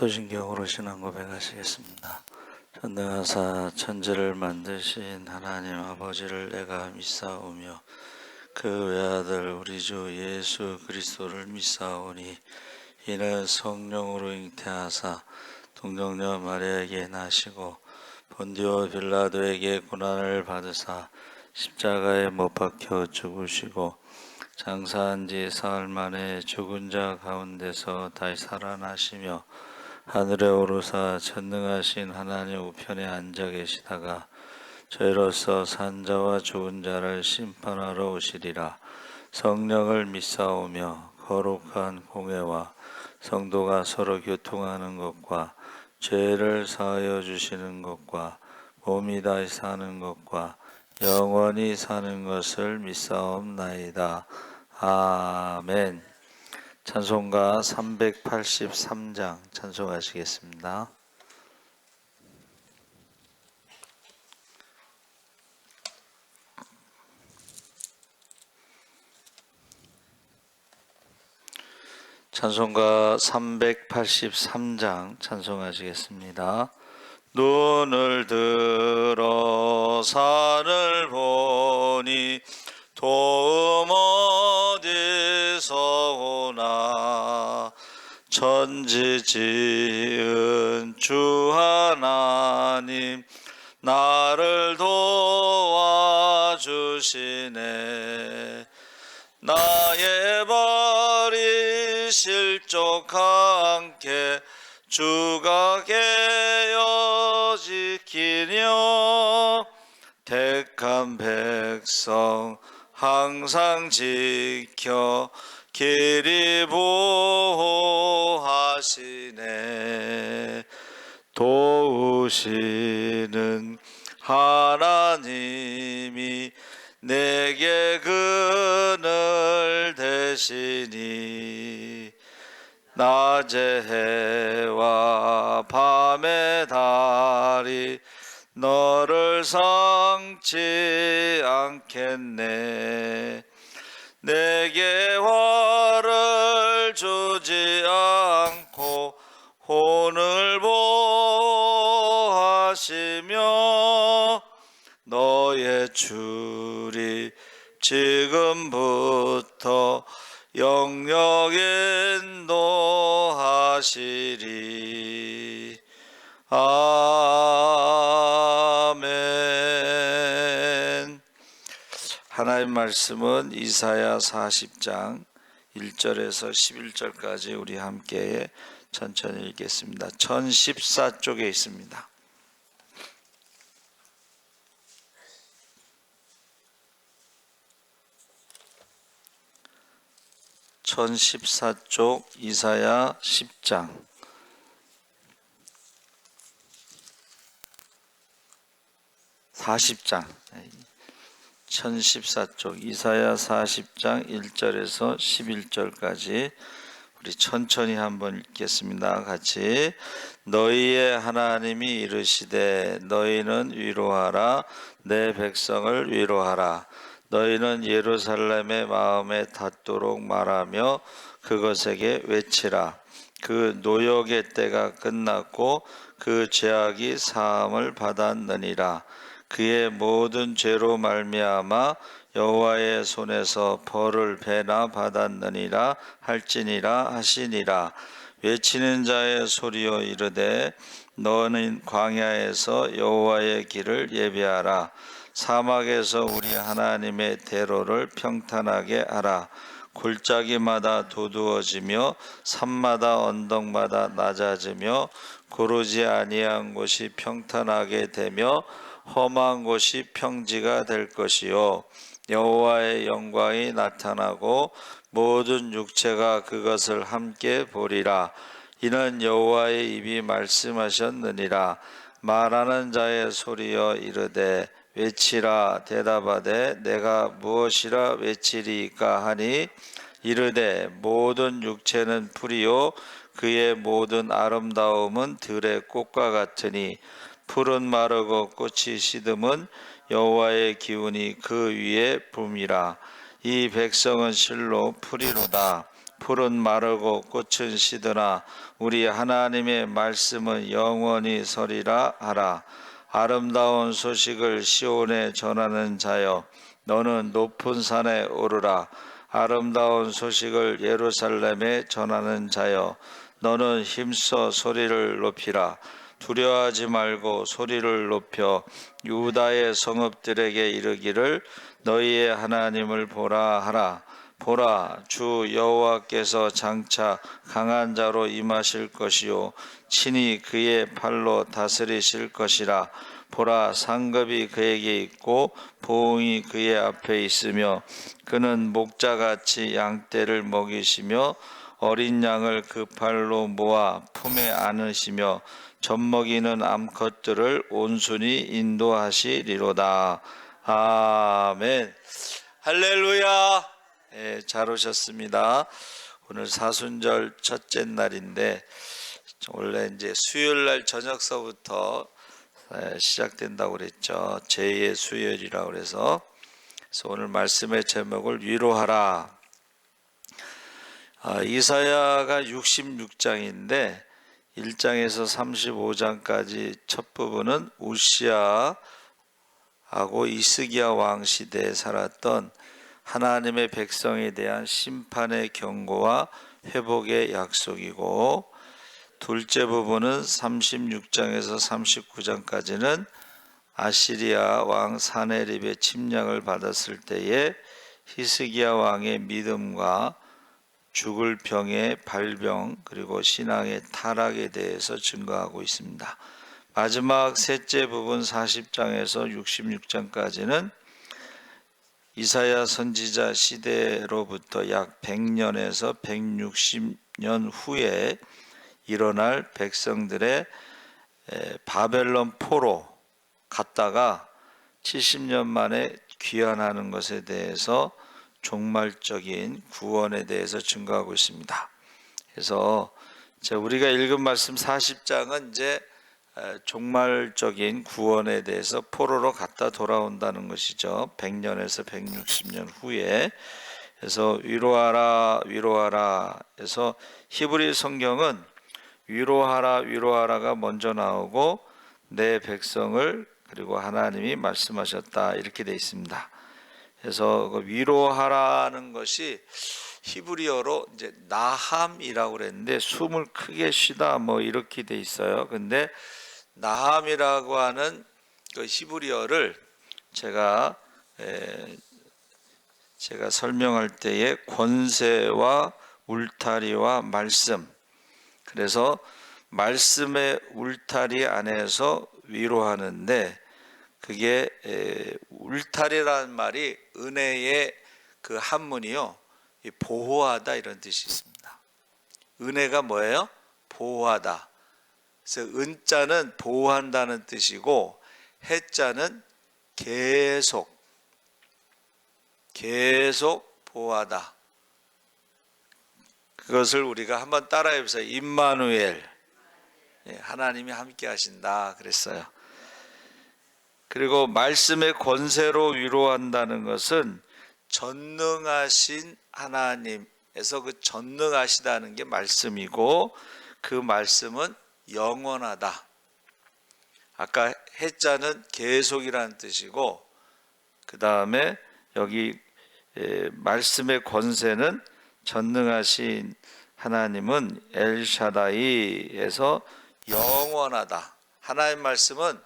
사도신경으로 신앙 고백하시겠습니다. 전능하사 천지를 만드신 하나님 아버지를 내가 믿사오며 그 외아들 우리 주 예수 그리스도를 믿사오니 이는 성령으로 잉태하사 동정녀 마리아에게 나시고 본디오 빌라도에게 고난을 받으사 십자가에 못 박혀 죽으시고 장사한 지 사흘 만에 죽은 자 가운데서 다시 살아나시며 하늘에 오르사 전능하신 하나님 우편에 앉아 계시다가 저희로서 산 자와 죽은 자를 심판하러 오시리라. 성령을 믿사오며 거룩한 공회와 성도가 서로 교통하는 것과 죄를 사하여 주시는 것과 몸이 다시 사는 것과 영원히 사는 것을 믿사옵나이다. 아멘. 찬송가 383장 찬송하시겠습니다. 찬송가 383장 찬송하시겠습니다. 눈을 들어 산을 보니 도움 어디서 오나 천지 지은 주 하나님 나를 도와주시네. 나의 발이 실족한게 주가 깨어 지키며 택한 백성 항상 지켜 길이 보호하시네. 도우시는 하나님이 내게 그늘 되시니 낮의 해와 밤의 달이 너를 상치 않겠네. 내게 화를 주지 않고 혼을 보호하시며 너의 줄이 지금부터 영영 인도하시리. 아멘. 하나님 말씀은 이사야 40장 1절에서 11절까지 우리 함께 천천히 읽겠습니다. 1014쪽에 있습니다. 1014쪽 이사야 10장 40장 1014쪽 이사야 40장 1절에서 11절까지 우리 천천히 한번 읽겠습니다. 같이. 너희의 하나님이 이르시되 너희는 위로하라. 내 백성을 위로하라. 너희는 예루살렘의 마음에 닿도록 말하며 그것에게 외치라. 그 노역의 때가 끝났고 그 죄악이 사함을 받았느니라. 그의 모든 죄로 말미암아 여호와의 손에서 벌을 배나 받았느니라 할지니라 하시니라. 외치는 자의 소리여 이르되 너는 광야에서 여호와의 길을 예비하라. 사막에서 우리 하나님의 대로를 평탄하게 하라. 골짜기마다 도두어지며 산마다 언덕마다 낮아지며 고르지 아니한 곳이 평탄하게 되며 험한 곳이 평지가 될 것이요 여호와의 영광이 나타나고 모든 육체가 그것을 함께 보리라. 이는 여호와의 입이 말씀하셨느니라. 말하는 자의 소리여 이르되 외치라. 대답하되 내가 무엇이라 외치리이까 하니 이르되 모든 육체는 풀이요 그의 모든 아름다움은 들의 꽃과 같으니 풀은 마르고 꽃이 시듬은 여호와의 기운이 그 위에 붐이라. 이 백성은 실로 풀이로다. 풀은 마르고 꽃은 시드나 우리 하나님의 말씀은 영원히 서리라 하라. 아름다운 소식을 시온에 전하는 자여, 너는 높은 산에 오르라. 아름다운 소식을 예루살렘에 전하는 자여, 너는 힘써 소리를 높이라. 두려워하지 말고 소리를 높여 유다의 성읍들에게 이르기를 너희의 하나님을 보라 하라. 보라, 주 여호와께서 장차 강한 자로 임하실 것이요 친히 그의 팔로 다스리실 것이라. 보라, 상급이 그에게 있고 보응이 그의 앞에 있으며 그는 목자같이 양떼를 먹이시며 어린 양을 그 팔로 모아 품에 안으시며 젖먹이는 암컷들을 온순히 인도하시리로다. 아멘. 할렐루야. 잘 오셨습니다. 오늘 사순절 첫째 날인데 원래 이제 수요일 날 저녁서부터 시작된다고 그랬죠. 제2의 수요일이라고 그래서 오늘 말씀의 제목을 위로하라. 이사야가 66장인데 1장에서 35장까지 첫 부분은 우시아하고 이스기야 왕 시대에 살았던 하나님의 백성에 대한 심판의 경고와 회복의 약속이고, 둘째 부분은 36장에서 39장까지는 아시리아 왕 사네립의 침략을 받았을 때에 히스기야 왕의 믿음과 죽을 병의 발병 그리고 신앙의 타락에 대해서 증거하고 있습니다. 마지막 셋째 부분 40장에서 66장까지는 이사야 선지자 시대로부터 약 100년에서 160년 후에 일어날 백성들의 바벨론 포로 갔다가 70년 만에 귀환하는 것에 대해서 종말적인 구원에 대해서 증거하고 있습니다. 그래서 우리가 읽은 말씀 40장은 이제 종말적인 구원에 대해서 포로로 갔다 돌아온다는 것이죠. 100년에서 160년 후에. 그래서 위로하라 위로하라 해서 히브리 성경은 위로하라 위로하라가 먼저 나오고 내 백성을 그리고 하나님이 말씀하셨다 이렇게 되어 있습니다. 그래서 위로하라는 것이 히브리어로 이제 나함이라고 그랬는데 숨을 크게 쉬다 뭐 이렇게 돼 있어요. 근데 나함이라고 하는 그 히브리어를 제가 설명할 때에 권세와 울타리와 말씀, 그래서 말씀의 울타리 안에서 위로하는데, 그게 울타리라는 말이 은혜의 그 한문이요, 보호하다 이런 뜻이 있습니다. 은혜가 뭐예요? 보호하다. 그래서 은자는 보호한다는 뜻이고 해자는 계속 보호하다. 그것을 우리가 한번 따라해 보세요. 임마누엘, 하나님이 함께 하신다 그랬어요. 그리고 말씀의 권세로 위로한다는 것은 전능하신 하나님에서 그 전능하시다는 게 말씀이고, 그 말씀은 영원하다. 아까 해자는 계속이라는 뜻이고, 그 다음에 여기 말씀의 권세는 전능하신 하나님은 엘샤다이에서 영원하다. 하나님 말씀은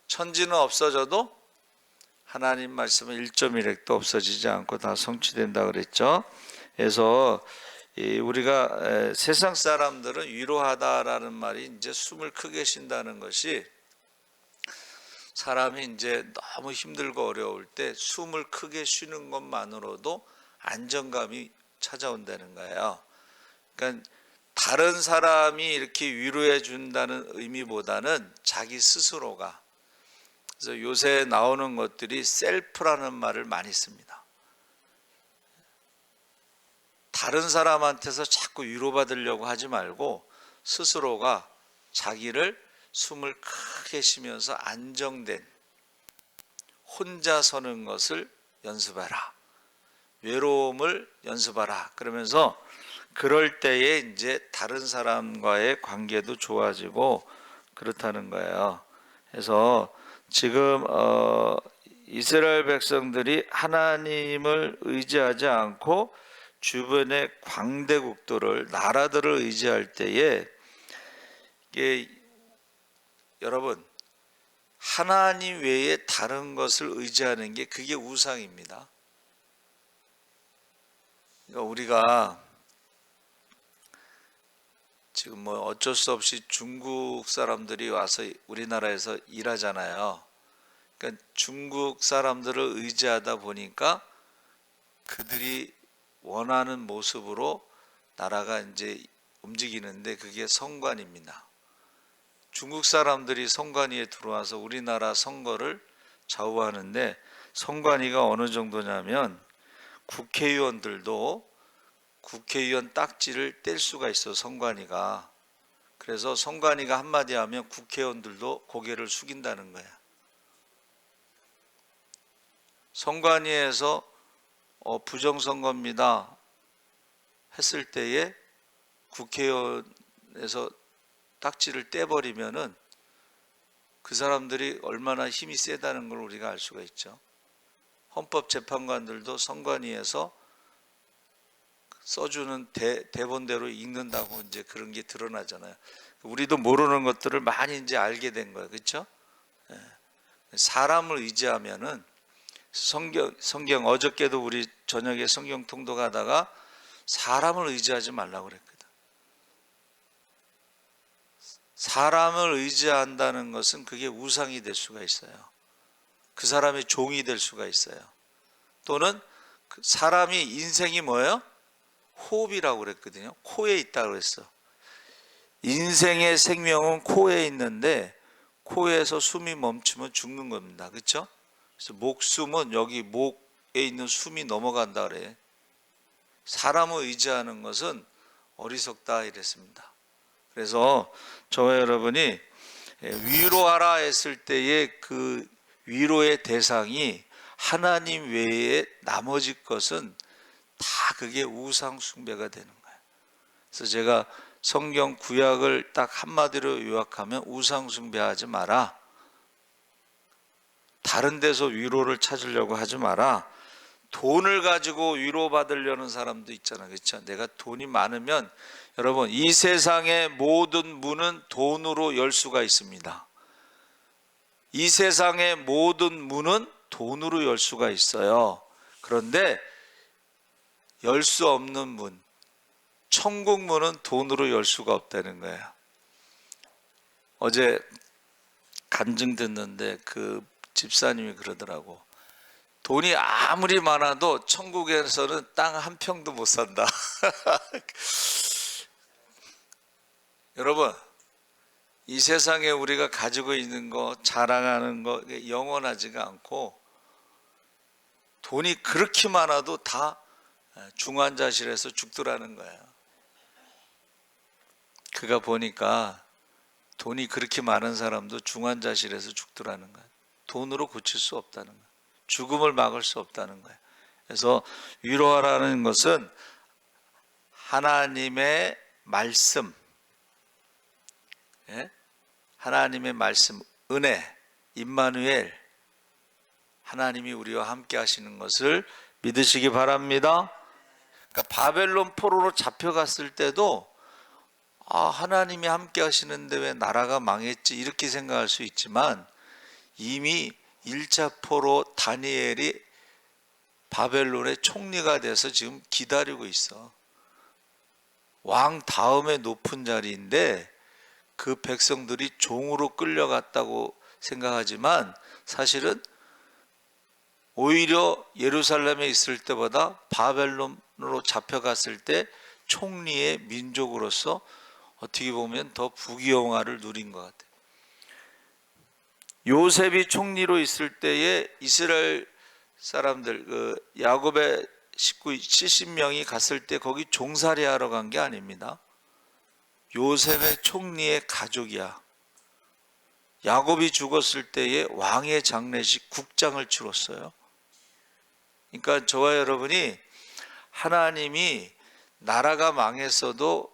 천지는 없어져도 하나님 말씀은 1.1핵도 없어지지 않고 다 성취된다 그랬죠. 그래서 우리가 세상 사람들은 위로하다라는 말이 이제 숨을 크게 쉰다는 것이, 사람이 이제 너무 힘들고 어려울 때 숨을 크게 쉬는 것만으로도 안정감이 찾아온다는 거예요. 그러니까 다른 사람이 이렇게 위로해 준다는 의미보다는 자기 스스로가, 그래서 요새 나오는 것들이 셀프라는 말을 많이 씁니다. 다른 사람한테서 자꾸 위로받으려고 하지 말고 스스로가 자기를 숨을 크게 쉬면서 안정된 혼자 서는 것을 연습하라. 외로움을 연습하라. 그러면서 그럴 때에 이제 다른 사람과의 관계도 좋아지고 그렇다는 거예요. 그래서 지금 이스라엘 백성들이 하나님을 의지하지 않고 주변의 광대국들을 나라들을 의지할 때에 이게 여러분 하나님 외에 다른 것을 의지하는 게 그게 우상입니다. 그러니까 우리가 지금 뭐 어쩔 수 없이 중국 사람들이 와서 우리나라에서 일하잖아요. 그러니까 중국 사람들을 의지하다 보니까 그들이 원하는 모습으로 나라가 이제 움직이는데 그게 선관입니다. 중국 사람들이 선관위에 들어와서 우리나라 선거를 좌우하는데 선관위가 어느 정도냐면 국회의원들도 국회의원 딱지를 뗄 수가 있어 선관위가. 그래서 선관위가 한마디 하면 국회의원들도 고개를 숙인다는 거야. 선관위에서 부정선거입니다 했을 때에 국회의원에서 딱지를 떼버리면은 그 사람들이 얼마나 힘이 세다는 걸 우리가 알 수가 있죠. 헌법재판관들도 선관위에서 써주는 대본대로 읽는다고 이제 그런 게 드러나잖아요. 우리도 모르는 것들을 많이 이제 알게 된 거예요, 그렇죠? 사람을 의지하면은 성경 어저께도 우리 저녁에 성경 통독하다가 사람을 의지하지 말라고 그랬거든. 사람을 의지한다는 것은 그게 우상이 될 수가 있어요. 그 사람의 종이 될 수가 있어요. 또는 그 사람이 인생이 뭐예요? 호흡이라고 그랬거든요. 코에 있다고 그랬어. 인생의 생명은 코에 있는데 코에서 숨이 멈추면 죽는 겁니다. 그렇죠? 그래서 목숨은 여기 목에 있는 숨이 넘어간다 그래. 사람을 의지하는 것은 어리석다 이랬습니다. 그래서 저와 여러분이 위로하라 했을 때의 그 위로의 대상이 하나님 외에 나머지 것은 다 그게 우상 숭배가 되는 거예요. 그래서 제가 성경 구약을 딱 한마디로 요약하면 우상 숭배하지 마라. 다른 데서 위로를 찾으려고 하지 마라. 돈을 가지고 위로받으려는 사람도 있잖아요. 그렇죠? 내가 돈이 많으면 여러분 이 세상의 모든 문은 돈으로 열 수가 있습니다. 이 세상의 모든 문은 돈으로 열 수가 있어요. 그런데 열 수 없는 문, 천국 문은 돈으로 열 수가 없다는 거예요. 어제 간증 듣는데 그 집사님이 그러더라고. 돈이 아무리 많아도 천국에서는 땅 한 평도 못 산다. 여러분, 이 세상에 우리가 가지고 있는 거, 자랑하는 거 영원하지가 않고 돈이 그렇게 많아도 다 중환자실에서 죽더라는 거예요. 그가 보니까 돈이 그렇게 많은 사람도 중환자실에서 죽더라는 거예요. 돈으로 고칠 수 없다는 거예요. 죽음을 막을 수 없다는 거예요. 그래서 위로하라는 것은 하나님의 말씀, 하나님의 말씀, 은혜, 임마누엘, 하나님이 우리와 함께 하시는 것을 믿으시기 바랍니다. 그러니까 바벨론 포로로 잡혀갔을 때도 하나님이 함께 하시는데 왜 나라가 망했지 이렇게 생각할 수 있지만 이미 1차 포로 다니엘이 바벨론의 총리가 돼서 지금 기다리고 있어. 왕 다음에 높은 자리인데 그 백성들이 종으로 끌려갔다고 생각하지만 사실은 오히려 예루살렘에 있을 때보다 바벨론으로 잡혀갔을 때 총리의 민족으로서 어떻게 보면 더 부귀영화를 누린 것 같아요. 요셉이 총리로 있을 때에 이스라엘 사람들 야곱의 식구 70명이 갔을 때 거기 종살이 하러 간 게 아닙니다. 요셉의 총리의 가족이야. 야곱이 죽었을 때에 왕의 장례식 국장을 치렀어요. 그러니까 저와 여러분이 하나님이 나라가 망했어도,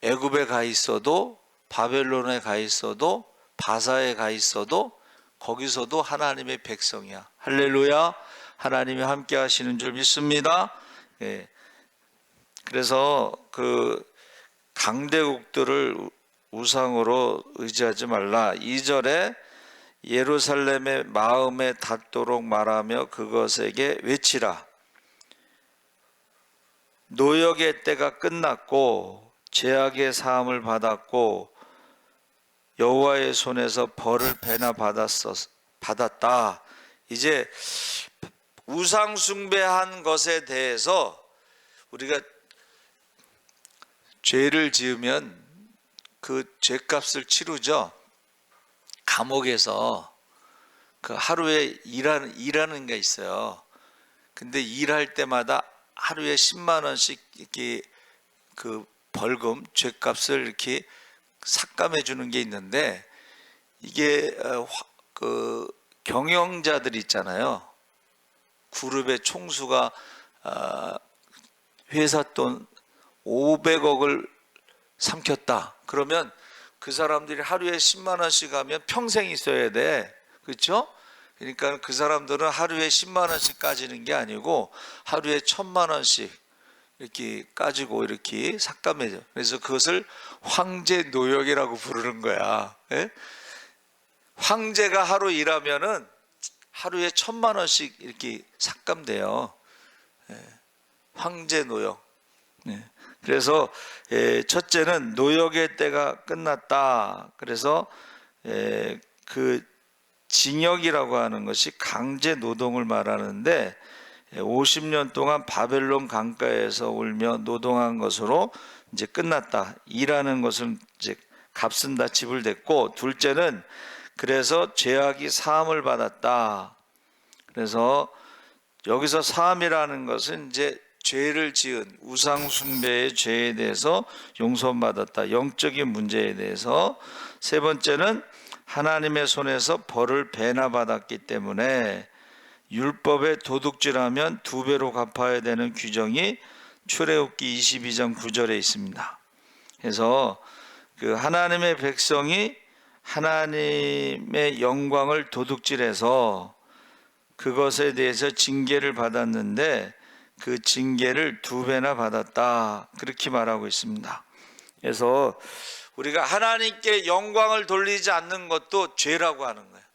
애굽에 가 있어도, 바벨론에 가 있어도, 바사에 가 있어도 거기서도 하나님의 백성이야. 할렐루야. 하나님이 함께 하시는 줄 믿습니다. 예. 그래서 그 강대국들을 우상으로 의지하지 말라. 2절에 예루살렘의 마음에 닿도록 말하며 그것에게 외치라. 노역의 때가 끝났고 죄악의 사함을 받았고 여호와의 손에서 벌을 배나 받았다. 이제 우상 숭배한 것에 대해서 우리가 죄를 지으면 그 죄값을 치르죠. 감옥에서 그 하루에 일하는 게 있어요. 근데 일할 때마다 하루에 10만 원씩 이렇게 그 벌금, 죄값을 이렇게 삭감해 주는 게 있는데, 이게 그 경영자들 있잖아요. 그룹의 총수가 회사 돈 500억을 삼켰다. 그러면 그 사람들이 하루에 10만 원씩 하면 평생 있어야 돼. 그렇죠? 그러니까 그 사람들은 하루에 10만 원씩 까지는 게 아니고 하루에 1000만 원씩 이렇게 까지고 이렇게 삭감해줘. 그래서 그것을 황제 노역이라고 부르는 거야. 예? 황제가 하루 일하면은 하루에 1000만 원씩 이렇게 삭감돼요. 예. 황제 노역. 예. 그래서 첫째는 노역의 때가 끝났다. 그래서 그 징역이라고 하는 것이 강제 노동을 말하는데 50년 동안 바벨론 강가에서 울며 노동한 것으로 이제 끝났다. 일하는 것은 이제 값은 다 지불됐고, 둘째는 그래서 죄악이 사함을 받았다. 그래서 여기서 사함이라는 것은 이제 죄를 지은 우상 숭배의 죄에 대해서 용서받았다. 영적인 문제에 대해서. 세 번째는 하나님의 손에서 벌을 배나 받았기 때문에 율법의 도둑질하면 2배로 갚아야 되는 규정이 출애굽기 22장 9절에 있습니다. 그래서 그 하나님의 백성이 하나님의 영광을 도둑질해서 그것에 대해서 징계를 받았는데 그 징계를 2배나 받았다. 그렇게 말하고 있습니다. 그래서 우리가 하나님께 영광을 돌리지 않는 것도 죄라고 하는 거예요.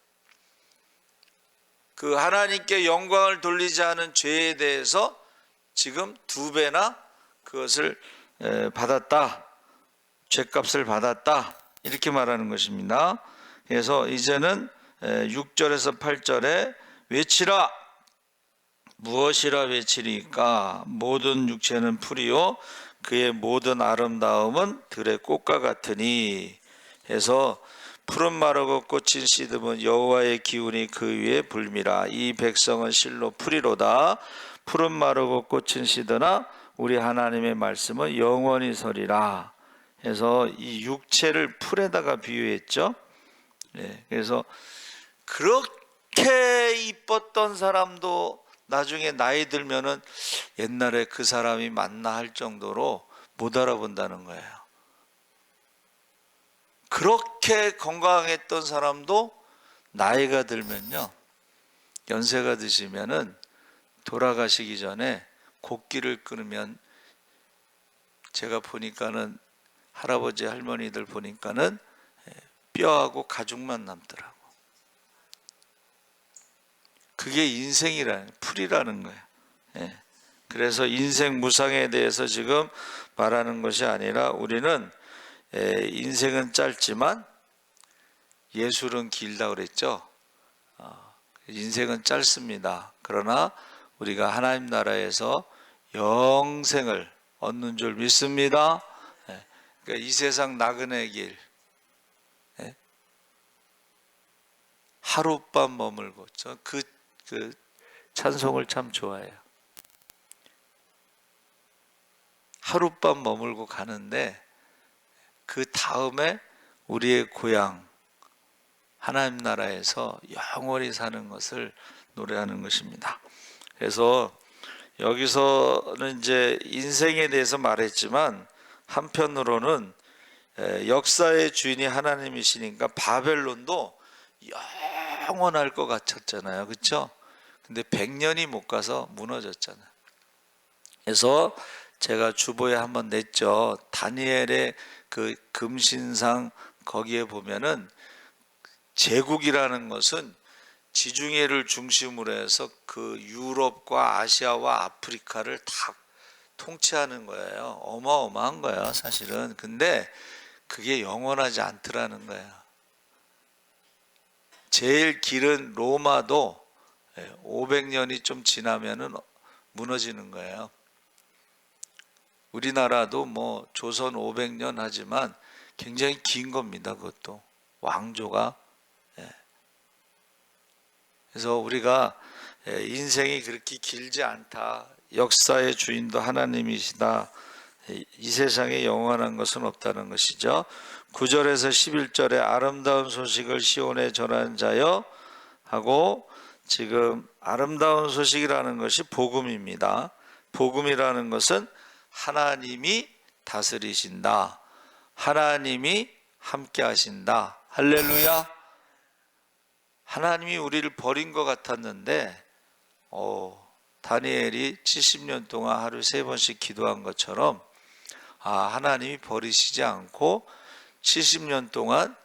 그 하나님께 영광을 돌리지 않은 죄에 대해서 지금 2배나 그것을 받았다. 죄값을 받았다. 이렇게 말하는 것입니다. 그래서 이제는 6절에서 8절에 외치라. 무엇이라 외치리까? 모든 육체는 풀이요 그의 모든 아름다움은 들의 꽃과 같으니. 해서 푸른 마르고 꽃인 시듬은 여호와의 기운이 그 위에 불미라. 이 백성은 실로 풀이로다. 푸른 마르고 꽃인 시드나 우리 하나님의 말씀은 영원히 서리라. 해서 이 육체를 풀에다가 비유했죠. 네, 그래서 그렇게 이뻤던 사람도 나중에 나이 들면은 옛날에 그 사람이 맞나 할 정도로 못 알아본다는 거예요. 그렇게 건강했던 사람도 나이가 들면요, 연세가 드시면은 돌아가시기 전에 곡기를 끊으면, 제가 보니까는 할아버지 할머니들 보니까는 뼈하고 가죽만 남더라고. 그게 인생이라는, 풀이라는 거예요. 예. 그래서 인생 무상에 대해서 지금 말하는 것이 아니라 우리는 인생은 짧지만 예술은 길다 그랬죠. 인생은 짧습니다. 그러나 우리가 하나님 나라에서 영생을 얻는 줄 믿습니다. 그러니까 이 세상 나그네 길, 하룻밤 머물고, 저 그 찬송을 참 좋아해요. 하룻밤 머물고 가는데 그 다음에 우리의 고향 하나님 나라에서 영원히 사는 것을 노래하는 것입니다. 그래서 여기서는 이제 인생에 대해서 말했지만 한편으로는 역사의 주인이 하나님이시니까 바벨론도 영원할 것 같았잖아요. 그렇죠? 근데 100년이 못 가서 무너졌잖아요. 그래서 제가 주보에 한번 냈죠. 다니엘의 그 금신상 거기에 보면은 제국이라는 것은 지중해를 중심으로 해서 그 유럽과 아시아와 아프리카를 다 통치하는 거예요. 어마어마한 거예요, 사실은. 근데 그게 영원하지 않더라는 거예요. 제일 길은 로마도 500년이 좀 지나면은 무너지는 거예요. 우리나라도 뭐 조선 500년 하지만 굉장히 긴 겁니다. 그것도 왕조가. 그래서 우리가 인생이 그렇게 길지 않다. 역사의 주인도 하나님이시다. 이 세상에 영원한 것은 없다는 것이죠. 9절에서 11절에 아름다운 소식을 시온에 전한 자여 하고, 지금 아름다운 소식이라는 것이 복음입니다. 복음이라는 것은 하나님이 다스리신다. 하나님이 함께 하신다. 할렐루야. 하나님이 우리를 버린 것 같았는데 다니엘이 70년 동안 하루 3번씩 기도한 것처럼 하나님이 버리시지 않고 70년 동안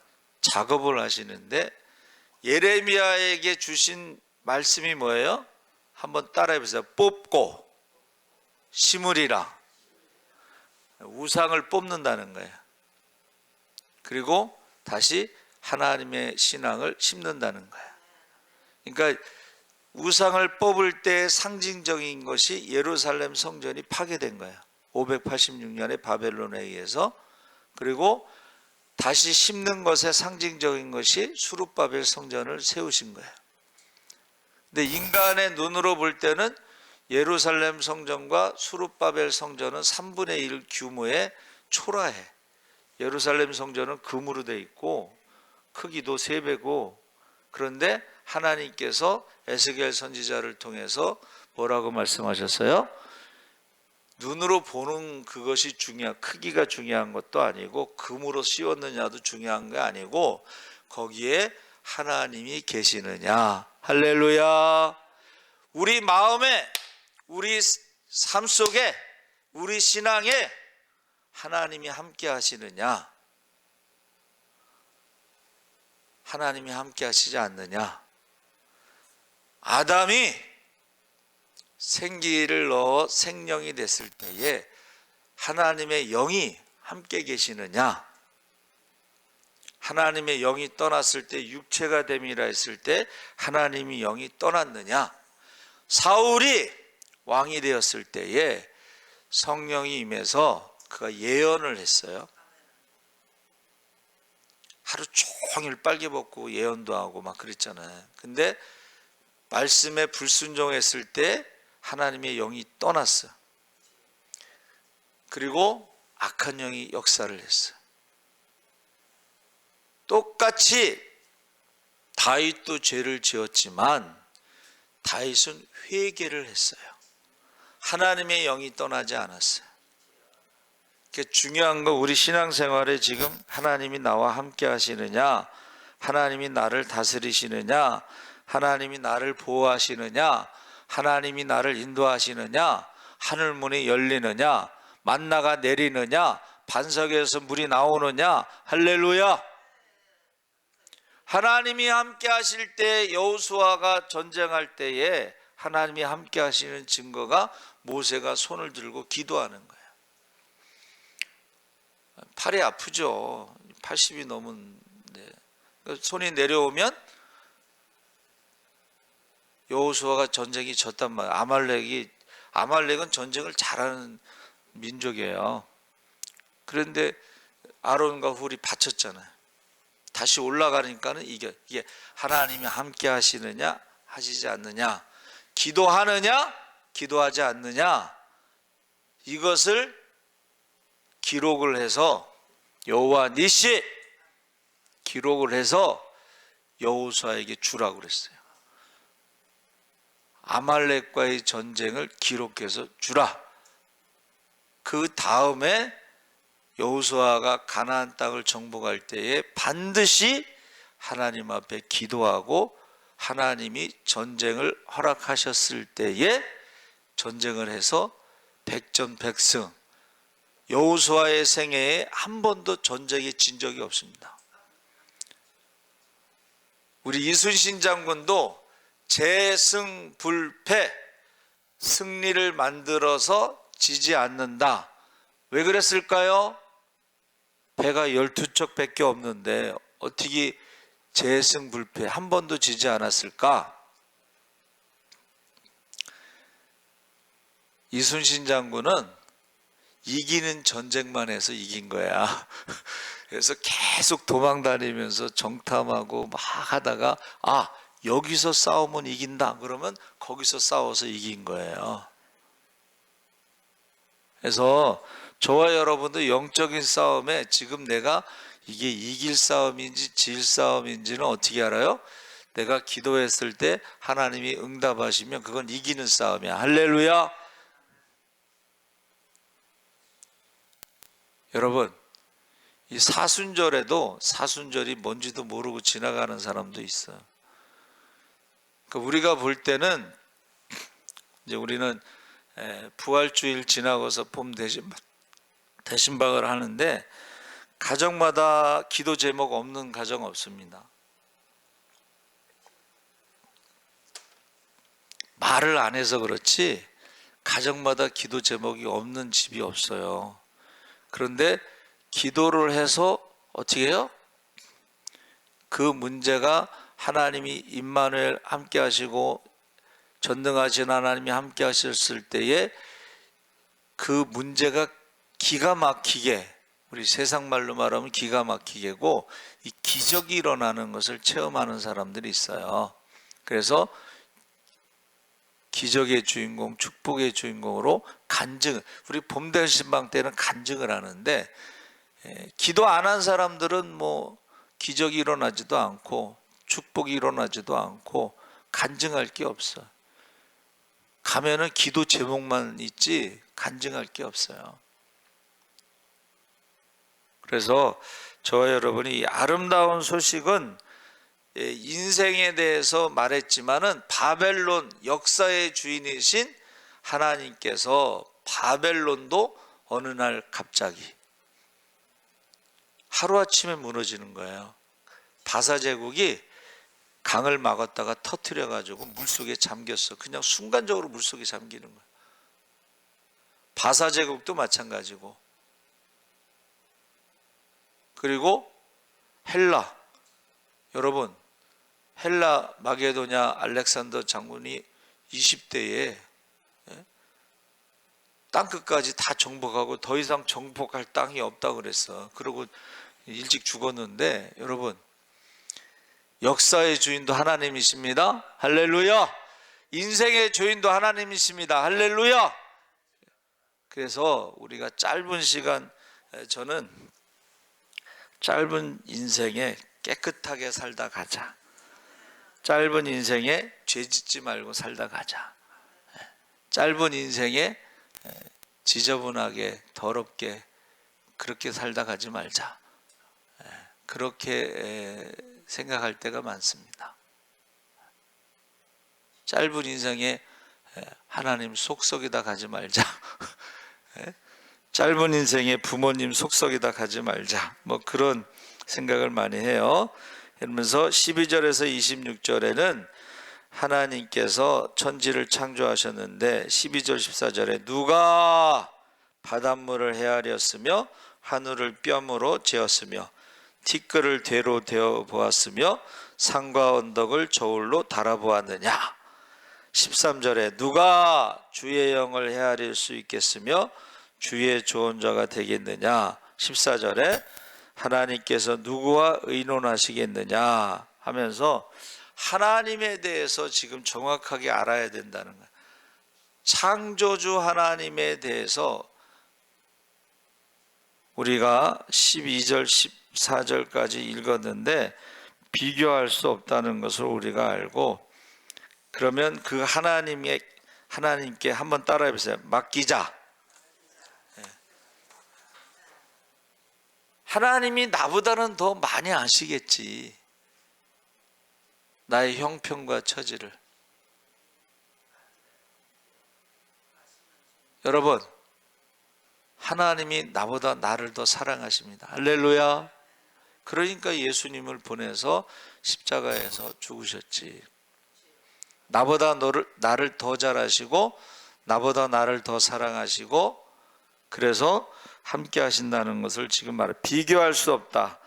작업을 하시는데, 예레미야에게 주신 말씀이 뭐예요? 한번 따라해 보세요. 뽑고 심으리라. 우상을 뽑는다는 거예요. 그리고 다시 하나님의 신앙을 심는다는 거예요. 그러니까 우상을 뽑을 때 상징적인 것이 예루살렘 성전이 파괴된 거예요. 586년에 바벨론에 의해서. 그리고 다시 심는 것의 상징적인 것이 수룹바벨 성전을 세우신 거예요. 근데 인간의 눈으로 볼 때는 예루살렘 성전과 수룹바벨 성전은 3분의 1 규모의 초라해. 예루살렘 성전은 금으로 돼 있고 크기도 3배고, 그런데 하나님께서 에스겔 선지자를 통해서 뭐라고 말씀하셨어요? 눈으로 보는 그것이 크기가 중요한 것도 아니고 금으로 씌웠느냐도 중요한 게 아니고 거기에 하나님이 계시느냐. 할렐루야. 우리 마음에, 우리 삶 속에, 우리 신앙에 하나님이 함께 하시느냐, 하나님이 함께 하시지 않느냐. 아담이 생기를 넣어 생명이 됐을 때에 하나님의 영이 함께 계시느냐, 하나님의 영이 떠났을 때, 육체가 됨이라 했을 때 하나님의 영이 떠났느냐. 사울이 왕이 되었을 때에 성령이 임해서 그가 예언을 했어요. 하루 종일 빨개 벗고 예언도 하고 막 그랬잖아요. 근데 말씀에 불순종했을 때 하나님의 영이 떠났어요. 그리고 악한 영이 역사를 했어요. 똑같이 다윗도 죄를 지었지만 다윗은 회개를 했어요. 하나님의 영이 떠나지 않았어요. 중요한 거, 우리 신앙생활에 지금 하나님이 나와 함께 하시느냐, 하나님이 나를 다스리시느냐, 하나님이 나를 보호하시느냐, 하나님이 나를 인도하시느냐, 하늘문이 열리느냐, 만나가 내리느냐, 반석에서 물이 나오느냐. 할렐루야. 하나님이 함께 하실 때, 여호수아가 전쟁할 때에 하나님이 함께 하시는 증거가 모세가 손을 들고 기도하는 거예요. 팔이 아프죠. 80이 넘은데 손이 내려오면 여호수아가 전쟁이 졌단 말이에요. 아말렉은 전쟁을 잘하는 민족이에요. 그런데 아론과 훌이 바쳤잖아요. 다시 올라가니까는 이게 하나님이 함께 하시느냐 하시지 않느냐, 기도하느냐 기도하지 않느냐, 이것을 기록을 해서 여호와 니시 기록을 해서 여호수아에게 주라고 그랬어요. 아말렉과의 전쟁을 기록해서 주라. 그 다음에 여호수아가 가나안 땅을 정복할 때에 반드시 하나님 앞에 기도하고 하나님이 전쟁을 허락하셨을 때에 전쟁을 해서 백전백승. 여호수아의 생애에 한 번도 전쟁에 진 적이 없습니다. 우리 이순신 장군도 재승불패, 승리를 만들어서 지지 않는다. 왜 그랬을까요? 배가 12척밖에 없는데 어떻게 재승불패 한 번도 지지 않았을까? 이순신 장군은 이기는 전쟁만 해서 이긴 거야. 그래서 계속 도망다니면서 정탐하고 막 하다가 여기서 싸우면 이긴다 그러면 거기서 싸워서 이긴 거예요. 그래서 저와 여러분도 영적인 싸움에 지금 내가 이게 이길 싸움인지 질 싸움인지는 어떻게 알아요? 내가 기도했을 때 하나님이 응답하시면 그건 이기는 싸움이야. 할렐루야. 여러분, 이 사순절에도 사순절이 뭔지도 모르고 지나가는 사람도 있어요. 그러니까 우리가 볼 때는 이제 우리는 부활주일 지나고서 봄 대신박을 하는데 가정마다 기도 제목 없는 가정 없습니다. 말을 안 해서 그렇지 가정마다 기도 제목이 없는 집이 없어요. 그런데 기도를 해서 어떻게 해요? 그 문제가 하나님이 임마누엘 함께 하시고 전능하신 하나님이 함께 하셨을 때에 그 문제가 기가 막히게, 우리 세상 말로 말하면 기가 막히게고 이 기적이 일어나는 것을 체험하는 사람들이 있어요. 그래서 기적의 주인공, 축복의 주인공으로 간증, 우리 봄대신방 때는 간증을 하는데 기도 안 한 사람들은 뭐 기적이 일어나지도 않고 축복이 일어나지도 않고 간증할 게 없어. 가면은 기도 제목만 있지 간증할 게 없어요. 그래서 저와 여러분이 이 아름다운 소식은 인생에 대해서 말했지만은 바벨론 역사의 주인이신 하나님께서 바벨론도 어느 날 갑자기 하루아침에 무너지는 거예요. 바사제국이 강을 막았다가 터뜨려가지고 물속에 잠겼어. 그냥 순간적으로 물속에 잠기는 거예요. 바사제국도 마찬가지고. 그리고 헬라, 여러분 헬라 마게도냐 알렉산더 장군이 20대에 땅끝까지 다 정복하고 더 이상 정복할 땅이 없다고 그랬어. 그리고 일찍 죽었는데 여러분 역사의 주인도 하나님이십니다. 할렐루야. 인생의 주인도 하나님이십니다. 할렐루야. 그래서 우리가 짧은 시간, 저는 짧은 인생에 깨끗하게 살다 가자. 짧은 인생에 죄 짓지 말고 살다 가자. 짧은 인생에 지저분하게 더럽게 그렇게 살다 가지 말자. 그렇게 생각할 때가 많습니다. 짧은 인생에 하나님 속썩이다 가지 말자. 짧은 인생에 부모님 속썩이다 가지 말자. 뭐 그런 생각을 많이 해요. 그러면서 12절에서 26절에는 하나님께서 천지를 창조하셨는데 12절 14절에 누가 바닷물을 헤아렸으며 하늘을 뼘으로 재었으며 티끌을 대로 되어 보았으며 산과 언덕을 저울로 달아보았느냐. 13절에 누가 주의 영을 헤아릴 수 있겠으며 주의 조언자가 되겠느냐. 14절에 하나님께서 누구와 의논하시겠느냐 하면서 하나님에 대해서 지금 정확하게 알아야 된다는 거예요. 창조주 하나님에 대해서 우리가 12절 14절까지 읽었는데 비교할 수 없다는 것을 우리가 알고 그러면 그 하나님께 한번 따라해 보세요. 맡기자. 하나님이 나보다는 더 많이 아시겠지. 나의 형편과 처지를. 여러분, 하나님이 나보다 나를 더 사랑하십니다. 할렐루야. 그러니까 예수님을 보내서 십자가에서 죽으셨지. 나보다 나를 더 잘 아시고 나보다 나를 더 사랑하시고, 그래서 함께 하신다는 것을 지금 말해. 비교할 수 없다.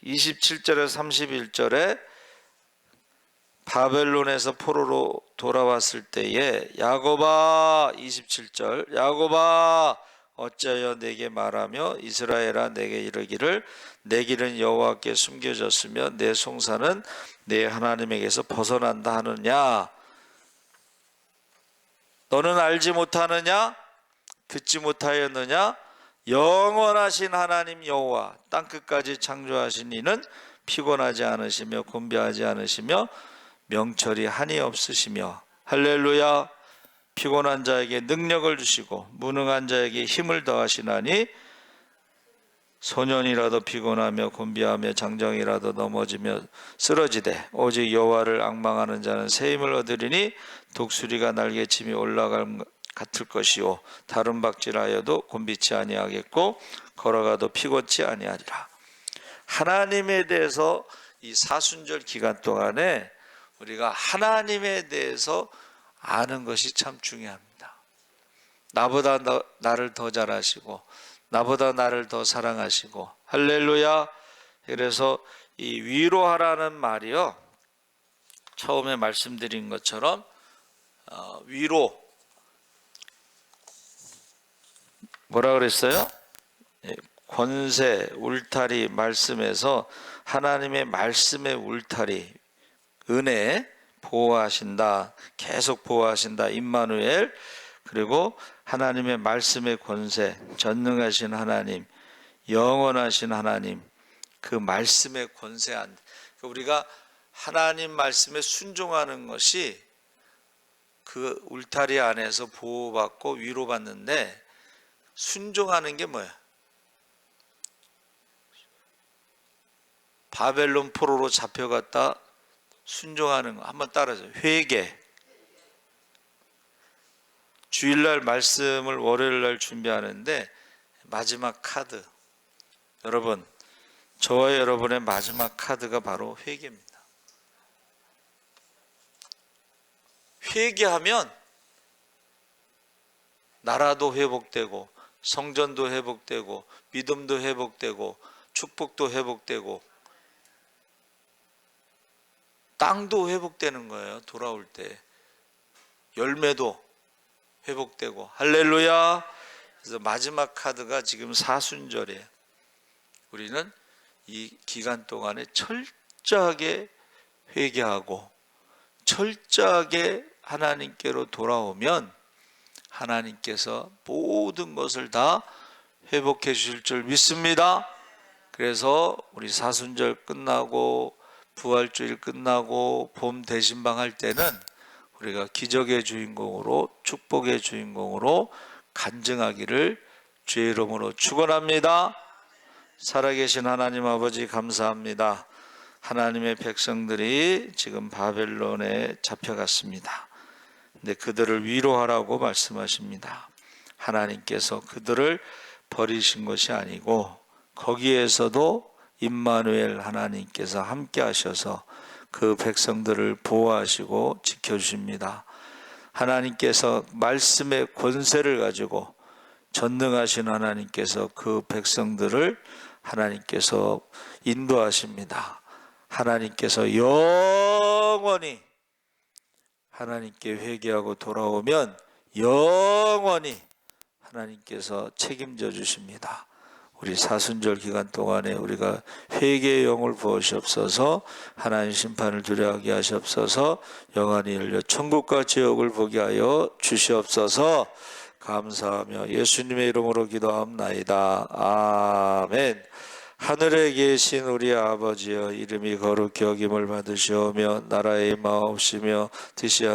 27절에 31절에 바벨론에서 포로로 돌아왔을 때에 야곱아, 27절, 야곱아 어찌하여 내게 말하며 이스라엘아 내게 이르기를 내 길은 여호와께 숨겨졌으며 내 송사는 내 하나님에게서 벗어난다 하느냐. 너는 알지 못하느냐? 듣지 못하였느냐? 영원하신 하나님 여호와 땅끝까지 창조하신 이는 피곤하지 않으시며 곤비하지 않으시며 명철이 한이 없으시며. 할렐루야. 피곤한 자에게 능력을 주시고 무능한 자에게 힘을 더하시나니 소년이라도 피곤하며 곤비하며 장정이라도 넘어지며 쓰러지되 오직 여호와를 앙망하는 자는 새 힘을 얻으리니 독수리가 날개침이 올라갈 같을 것이요 다른 박질하여도 곤비치 아니하겠고 걸어가도 피곤치 아니하리라. 하나님에 대해서 이 사순절 기간 동안에 우리가 하나님에 대해서 아는 것이 참 중요합니다. 나보다 나를 더 잘 아시고 나보다 나를 더 사랑하시고. 할렐루야. 그래서 이 위로하라는 말이요, 처음에 말씀드린 것처럼 위로 뭐라 그랬어요? 권세, 울타리 말씀에서 하나님의 말씀의 울타리, 은혜, 보호하신다, 계속 보호하신다, 임마누엘. 그리고 하나님의 말씀의 권세, 전능하신 하나님, 영원하신 하나님, 그 말씀의 권세 안, 우리가 하나님 말씀에 순종하는 것이 그 울타리 안에서 보호받고 위로받는데, 순종하는 게 뭐야? 바벨론 포로로 잡혀갔다 순종하는 거 한번 따라하세요. 회개. 주일날 말씀을 월요일날 준비하는데 마지막 카드, 여러분, 저와 여러분의 마지막 카드가 바로 회개입니다. 회개하면 나라도 회복되고 성전도 회복되고 믿음도 회복되고 축복도 회복되고 땅도 회복되는 거예요. 돌아올 때 열매도 회복되고. 할렐루야. 그래서 마지막 카드가 지금 사순절이에요. 우리는 이 기간 동안에 철저하게 회개하고 철저하게 하나님께로 돌아오면 하나님께서 모든 것을 다 회복해 주실 줄 믿습니다. 그래서 우리 사순절 끝나고 부활주일 끝나고 봄 대신방 할 때는 우리가 기적의 주인공으로 축복의 주인공으로 간증하기를 주의 이름으로 축원합니다. 살아계신 하나님 아버지 감사합니다. 하나님의 백성들이 지금 바벨론에 잡혀갔습니다. 근데 그들을 위로하라고 말씀하십니다. 하나님께서 그들을 버리신 것이 아니고 거기에서도 임마누엘 하나님께서 함께 하셔서 그 백성들을 보호하시고 지켜주십니다. 하나님께서 말씀의 권세를 가지고 전능하신 하나님께서 그 백성들을 하나님께서 인도하십니다. 하나님께서 영원히 하나님께 회개하고 돌아오면 영원히 하나님께서 책임져 주십니다. 우리 사순절 기간 동안에 우리가 회개의 영을 부으시옵소서. 하나님 심판을 두려워하게 하시옵소서. 영안이 열려 천국과 지옥을 보게 하여 주시옵소서. 감사하며 예수님의 이름으로 기도하옵나이다. 아멘. 하늘에 계신 우리 아버지여, 이름이 거룩히 여김을 받으시오며 나라의 임하옵시며 뜻이